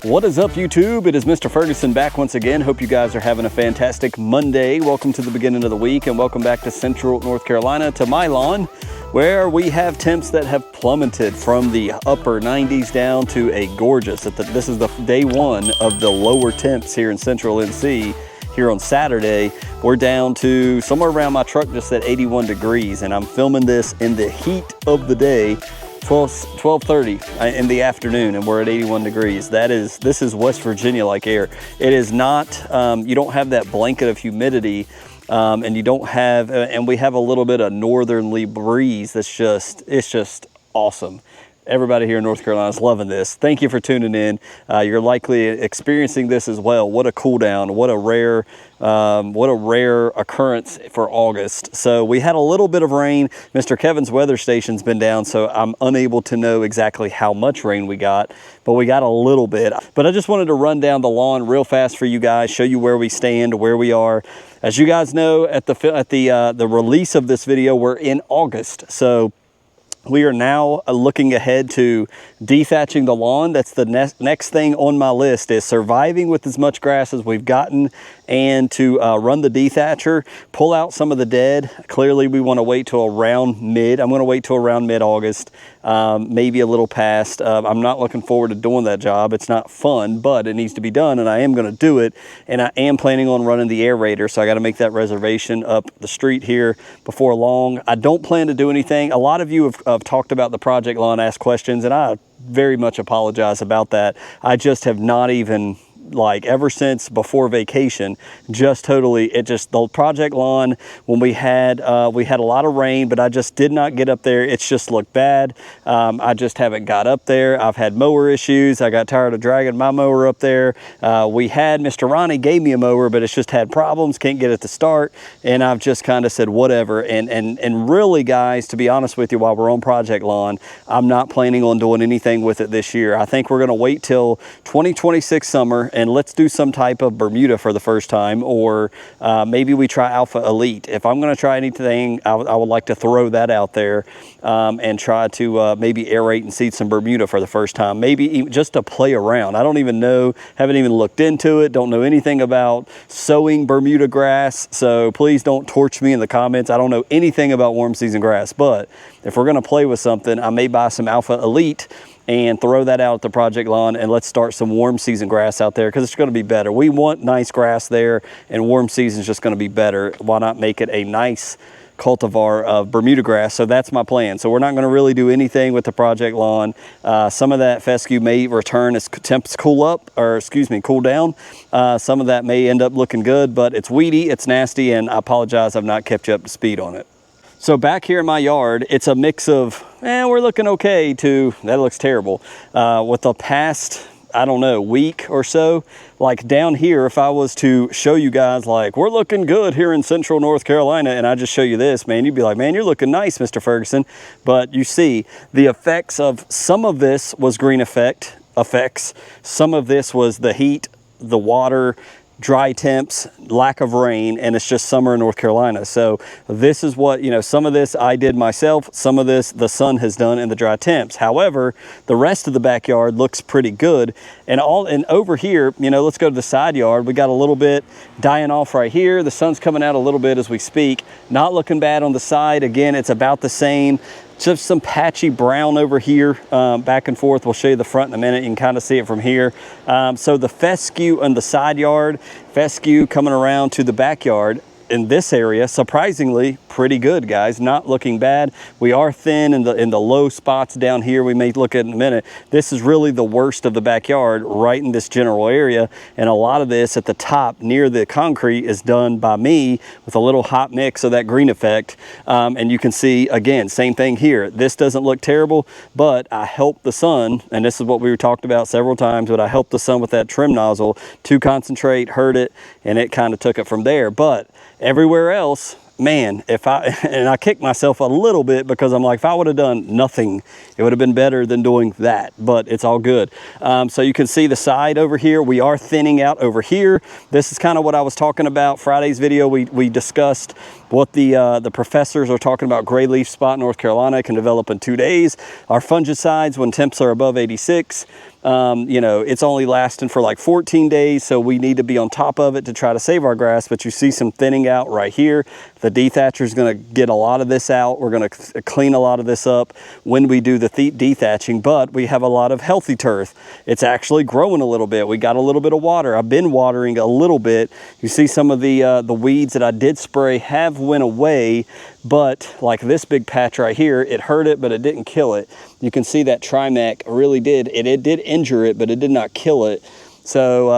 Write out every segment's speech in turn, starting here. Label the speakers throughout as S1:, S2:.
S1: What is up, YouTube? It is Mr. Ferguson back once again. Hope you guys are having a fantastic Monday. Welcome to the beginning of the week and welcome back to Central North Carolina, to my lawn, where we have temps that have plummeted from the upper 90s down to a gorgeous, this is the day one of the lower temps here in Central NC. Here on Saturday, we're down to somewhere around my truck just at 81 degrees, and I'm filming this in the heat of the day. 12:30 in the afternoon, and we're at 81 degrees. This is West Virginia like air. It is not, you don't have that blanket of humidity, and you don't have, and we have a little bit of northerly breeze. It's just awesome. Everybody here in North Carolina is loving this. Thank you for tuning in. You're likely experiencing this as well. What a cool down, what a rare occurrence for August. So we had a little bit of rain. Mr. Kevin's weather station's been down, so I'm unable to know exactly how much rain we got, but we got a little bit. But I just wanted to run down the lawn real fast for you guys, show you where we stand, where we are. As you guys know, at the release of this video, we're in August. So we are now looking ahead to dethatching the lawn. That's the next thing on my list, is surviving with as much grass as we've gotten, and to run the dethatcher, pull out some of the dead. Clearly we want to wait till around I'm going to wait till around mid-August, maybe a little past. I'm not looking forward to doing that job. It's not fun, but it needs to be done, and I am going to do it. And I am planning on running the aerator, so I got to make that reservation up the street here before long. I don't plan to do anything. A lot of you have talked about the project lawn, asked questions, and I very much apologize about that. I just have not even, like, ever since before vacation, the project lawn, when we had a lot of rain, but I just did not get up there. It's just looked bad. I just haven't got up there. I've had mower issues. I got tired of dragging my mower up there. Mr. Ronnie gave me a mower, but it's just had problems, can't get it to start, and I've just kind of said whatever. And really, guys, to be honest with you, while we're on project lawn, I'm not planning on doing anything with it this year. I think we're going to wait till 2026 summer, and let's do some type of Bermuda for the first time, or maybe we try Alpha Elite. If I'm going to try anything, I would like to throw that out there, and try to maybe aerate and seed some Bermuda for the first time, maybe even just to play around. I don't even know, haven't even looked into it, don't know anything about sowing Bermuda grass, so please don't torch me in the comments. I don't know anything about warm season grass, but if we're going to play with something, I may buy some Alpha Elite and throw that out at the project lawn, and let's start some warm season grass out there, because it's going to be better. We want nice grass there, and warm season is just going to be better. Why not make it a nice cultivar of Bermuda grass? So that's my plan. So we're not going to really do anything with the project lawn. Some of that fescue may return as temps cool down. Some of that may end up looking good, but it's weedy, it's nasty, and I apologize I've not kept you up to speed on it. So back here in my yard, it's a mix of, we're looking okay, to, that looks terrible. With the past, I don't know, week or so, like down here, if I was to show you guys, like, we're looking good here in Central North Carolina, and I just show you this, man, you'd be like, man, you're looking nice, Mr. Ferguson. But you see, the effects of some of this was green effects. Some of this was the heat, the water, dry temps, lack of rain, and it's just summer in North Carolina. So this is what, some of this I did myself, some of this the sun has done in the dry temps. However, the rest of the backyard looks pretty good. And over here, let's go to the side yard. We got a little bit dying off right here. The sun's coming out a little bit as we speak. Not looking bad on the side. Again, it's about the same. Just some patchy brown over here, back and forth. We'll show you the front in a minute. You can kind of see it from here. So the fescue on the side yard, fescue coming around to the backyard, in this area, surprisingly pretty good, guys. Not looking bad. We are thin in the low spots down here. We may look at in a minute. This is really the worst of the backyard, right in this general area. And a lot of this at the top near the concrete is done by me with a little hot mix of that green effect. And you can see, again, same thing here. This doesn't look terrible, but I helped the sun, and this is what we talked about several times, but I helped the sun with that trim nozzle to concentrate, hurt it, and it kind of took it from there. But everywhere else, man, and I kicked myself a little bit, because I'm like, if I would have done nothing, it would have been better than doing that, but it's all good. So you can see the side over here. We are thinning out over here. This is kind of what I was talking about Friday's video. We discussed what the professors are talking about, gray leaf spot in North Carolina can develop in 2 days. Our fungicides, when temps are above 86, you know, it's only lasting for like 14 days, so we need to be on top of it to try to save our grass. But you see some thinning out right here. The dethatcher is going to get a lot of this out. We're going to clean a lot of this up when we do the dethatching, but we have a lot of healthy turf. It's actually growing a little bit. We got a little bit of water. I've been watering a little bit. You see some of the weeds that I did spray have went away, but like this big patch right here, it hurt it, but it didn't kill it. You can see that Trimec really did, it did injure it, but it did not kill it. So,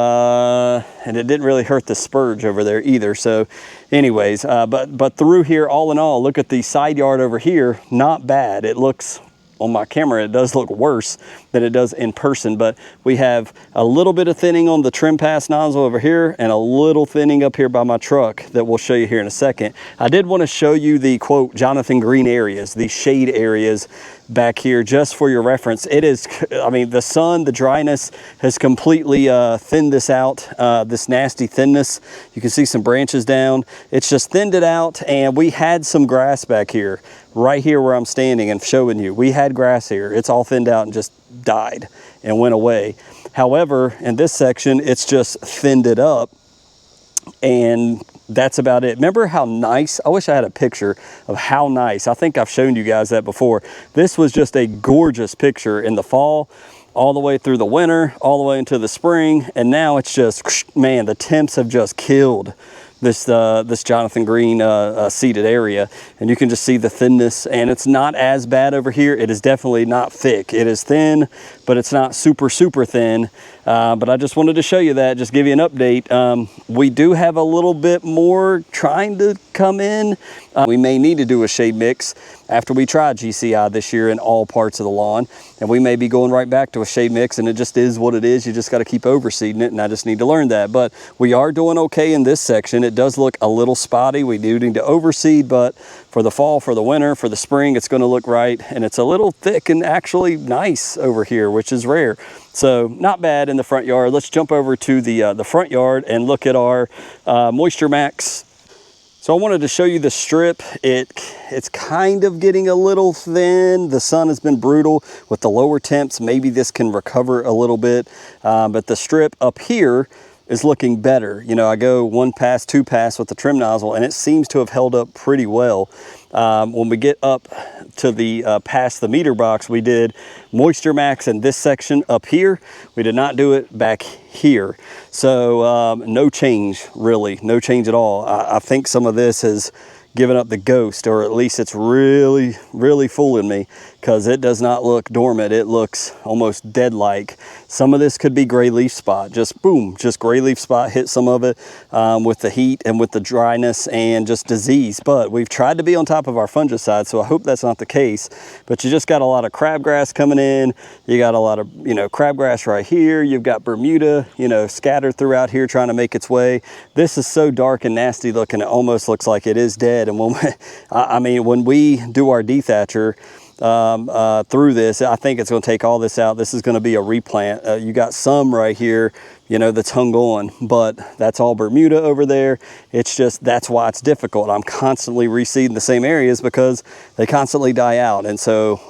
S1: and it didn't really hurt the spurge over there either. So anyways, but through here, all in all, look at the side yard over here, not bad. It looks, on my camera, it does look worse than it does in person, but we have a little bit of thinning on the trim pass nozzle over here and a little thinning up here by my truck that we'll show you here in a second. I did want to show you the, quote, Jonathan Green areas, the shade areas back here, just for your reference. It is, I mean, the sun, the dryness has completely thinned this out, this nasty thinness. You can see some branches down. It's just thinned it out, and we had some grass back here, right here where I'm standing and showing you. We had grass here. It's all thinned out and just died and went away. However, in this section, it's just thinned it up, and that's about it. Remember how nice, I wish I had a picture of how nice, I think I've shown you guys that before. This was just a gorgeous picture in the fall, all the way through the winter, all the way into the spring, and now it's just, man, the temps have just killed this this Jonathan Green seeded area, and you can just see the thinness, and it's not as bad over here. It is definitely not thick. It is thin, but it's not super thin. But I just wanted to show you that, just give you an update. We do have a little bit more trying to come in. We may need to do a shade mix after we try GCI this year in all parts of the lawn, and we may be going right back to a shade mix, and it just is what it is. You just got to keep overseeding it, and I just need to learn that. But we are doing okay in this section. It does look a little spotty. We do need to overseed, but for the fall, for the winter, for the spring, it's going to look right, and it's a little thick and actually nice over here, which is rare. So not bad in the front yard. Let's jump over to the front yard and look at our Moisture Max. So I wanted to show you the strip. It's kind of getting a little thin. The sun has been brutal with the lower temps. Maybe this can recover a little bit, but the strip up here is looking better. You know, I go 1 pass, 2 pass with the trim nozzle, and it seems to have held up pretty well. When we get up to the past the meter box, we did Moisture Max in this section up here. We did not do it back here. So no change, really, no change at all. I think some of this has given up the ghost, or at least it's really fooling me, because it does not look dormant. It looks almost dead-like. Some of this could be gray leaf spot. Just boom, just gray leaf spot hit some of it with the heat and with the dryness and just disease. But we've tried to be on top of our fungicide, so I hope that's not the case. But you just got a lot of crabgrass coming in. You got a lot of, you know, crabgrass right here. You've got Bermuda, you know, scattered throughout here trying to make its way. This is so dark and nasty looking, it almost looks like it is dead. And when we, I mean, when we do our dethatcher through this, I think it's going to take all this out. This is going to be a replant. You got some right here, you know, that's hung on, but that's all Bermuda over there. It's just, that's why it's difficult. I'm constantly reseeding the same areas because they constantly die out. And so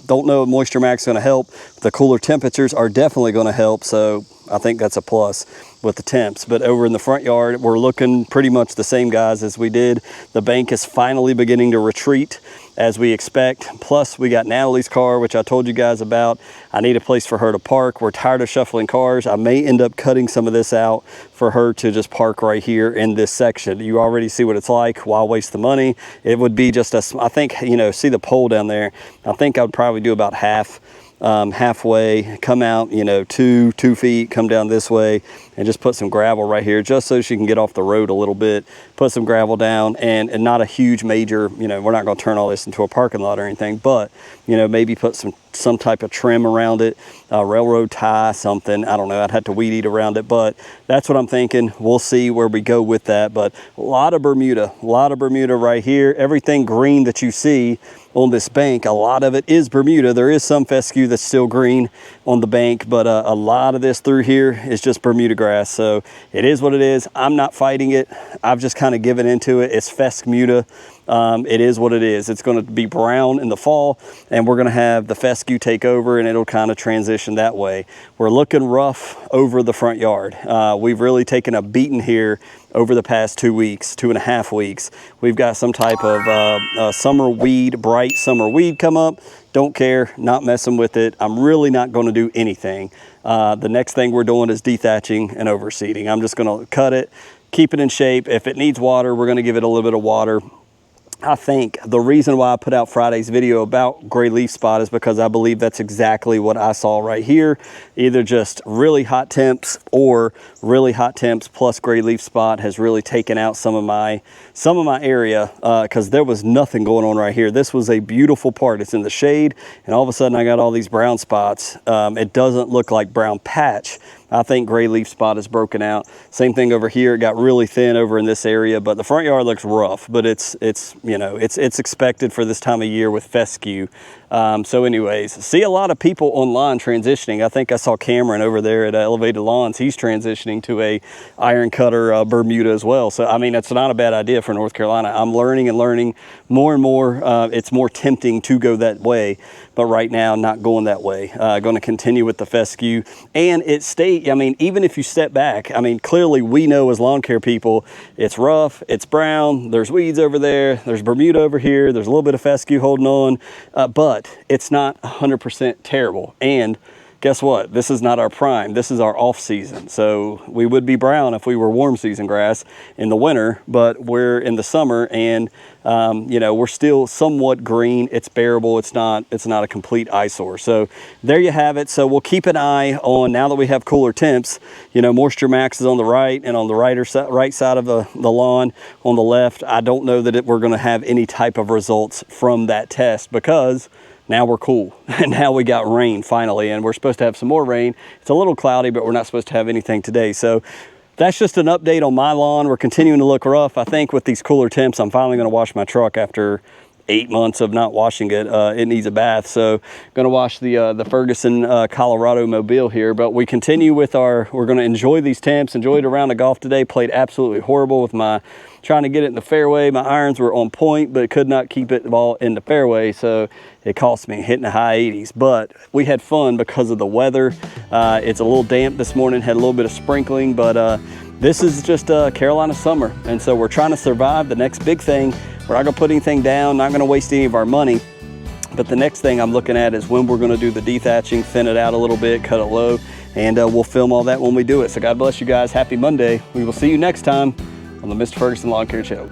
S1: don't know if Moisture Max is going to help. The cooler temperatures are definitely going to help. So I think that's a plus with the temps. But over in the front yard, we're looking pretty much the same, guys, as we did. The bank is finally beginning to retreat as we expect. Plus, we got Natalie's car, which I told you guys about. I need a place for her to park. We're tired of shuffling cars. I may end up cutting some of this out for her to just park right here in this section. You already see what it's like. Why waste the money? It would be just a, I think, you know, see the pole down there? I think I would probably do about halfway, come out, you know, two feet, come down this way, and just put some gravel right here, just so she can get off the road a little bit. Put some gravel down, and not a huge major, you know, we're not going to turn all this into a parking lot or anything, but, you know, maybe put some type of trim around it, railroad tie, something. I don't know, I'd have to weed eat around it, but that's what I'm thinking. We'll see where we go with that. But a lot of Bermuda right here. Everything green that you see on this bank. A lot of it is Bermuda. There is some fescue that's still green on the bank, but a lot of this through here is just Bermuda grass. So it is what it is. I'm not fighting it. I've just kind of given into it. It's Fescmuda. It is what it is. It's going to be brown in the fall, and we're going to have the fescue take over, and it'll kind of transition that way. We're looking rough over the front yard. We've really taken a beating here over the past 2 weeks, 2.5 weeks. We've got some type of summer weed, bright summer weed come up. Don't care, not messing with it. I'm really not going to do anything. The next thing we're doing is dethatching and overseeding. I'm just going to cut it, keep it in shape. If it needs water, we're going to give it a little bit of water. I think the reason why I put out Friday's video about gray leaf spot is because I believe that's exactly what I saw right here. Either just really hot temps or really hot temps plus gray leaf spot has really taken out some of my area, because there was nothing going on right here. This was a beautiful part. It's in the shade, and all of a sudden I got all these brown spots. It doesn't look like brown patch. I think gray leaf spot is broken out. Same thing over here. It got really thin over in this area, but the front yard looks rough, but it's you know, it's expected for this time of year with fescue. So anyways, see a lot of people online transitioning. I think I saw Cameron over there at Elevated Lawns. He's transitioning to a iron cutter Bermuda as well. So I mean, it's not a bad idea for North Carolina. I'm learning and learning more and more. It's more tempting to go that way, but right now not going that way. Going to continue with the fescue, and it stays. I mean, even if you step back, I mean, clearly we know as lawn care people, it's rough, it's brown, there's weeds over there, there's Bermuda over here, there's a little bit of fescue holding on, but it's not 100% terrible. And guess what? This is not our prime. This is our off season. So we would be brown if we were warm season grass in the winter, but we're in the summer, and you know, we're still somewhat green. It's bearable. It's not a complete eyesore. So there you have it. So we'll keep an eye on, now that we have cooler temps, you know, Moisture Max is on the right, and on the right side of the lawn on the left. I don't know that we're going to have any type of results from that test, because now we're cool, and now we got rain finally, and we're supposed to have some more rain. It's a little cloudy, but we're not supposed to have anything today. So that's just an update on my lawn. We're continuing to look rough. I think with these cooler temps, I'm finally going to wash my truck after 8 months of not washing it. It needs a bath. So going to wash the Ferguson Colorado Mobile here. But we continue with we're going to enjoy these temps, enjoyed a round of golf today. Played absolutely horrible with trying to get it in the fairway. My irons were on point, but could not keep it the ball in the fairway. So it cost me hitting the high 80s. But we had fun because of the weather. It's a little damp this morning, had a little bit of sprinkling, but this is just Carolina summer. And so we're trying to survive the next big thing. We're not gonna put anything down, not gonna waste any of our money. But the next thing I'm looking at is when we're gonna do the dethatching, thin it out a little bit, cut it low, and we'll film all that when we do it. So God bless you guys, happy Monday. We will see you next time on the Mr. Ferguson Lawn Care Show.